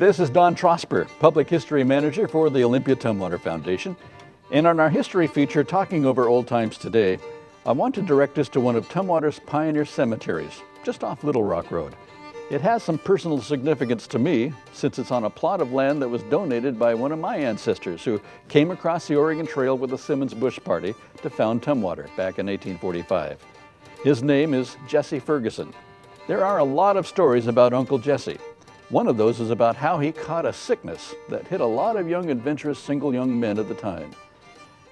This is Don Trosper, Public History Manager for the Olympia Tumwater Foundation. And on our history feature, Talking Over Old Times Today, I want to direct us to one of Tumwater's pioneer cemeteries, just off Little Rock Road. It has some personal significance to me, since it's on a plot of land that was donated by one of my ancestors who came across the Oregon Trail with the Simmons Bush Party to found Tumwater back in 1845. His name is Jesse Ferguson. There are a lot of stories about Uncle Jesse. One of those is about how he caught a sickness that hit a lot of young, adventurous, single young men at the time.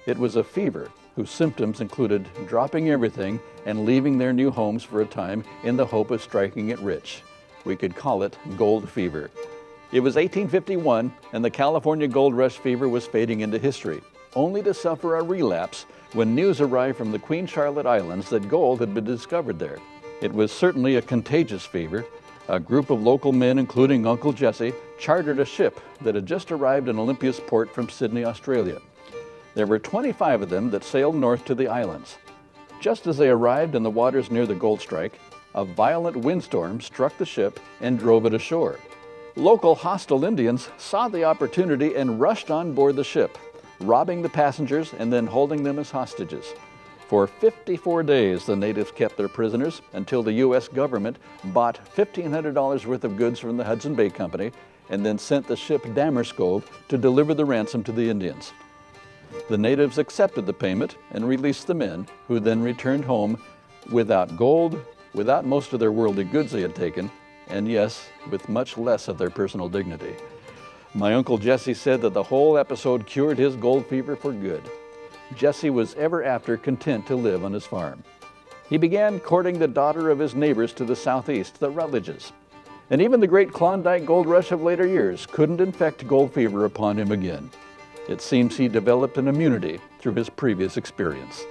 It was a fever whose symptoms included dropping everything and leaving their new homes for a time in the hope of striking it rich. We could call it gold fever. It was 1851 and the California gold rush fever was fading into history, only to suffer a relapse when news arrived from the Queen Charlotte Islands that gold had been discovered there. It was certainly a contagious fever. A group of local men, including Uncle Jesse, chartered a ship that had just arrived in Olympia's port from Sydney, Australia. There were 25 of them that sailed north to the islands. Just as they arrived in the waters near the gold strike, a violent windstorm struck the ship and drove it ashore. Local hostile Indians saw the opportunity and rushed on board the ship, robbing the passengers and then holding them as hostages. For 54 days, the natives kept their prisoners until the U.S. government bought $1,500 worth of goods from the Hudson Bay Company and then sent the ship Damerscove to deliver the ransom to the Indians. The natives accepted the payment and released the men, who then returned home without gold, without most of their worldly goods they had taken, and yes, with much less of their personal dignity. My Uncle Jesse said that the whole episode cured his gold fever for good. Jesse was ever after content to live on his farm. He began courting the daughter of his neighbors to the southeast, the Rutledges. And even the great Klondike gold rush of later years couldn't infect gold fever upon him again. It seems he developed an immunity through his previous experience.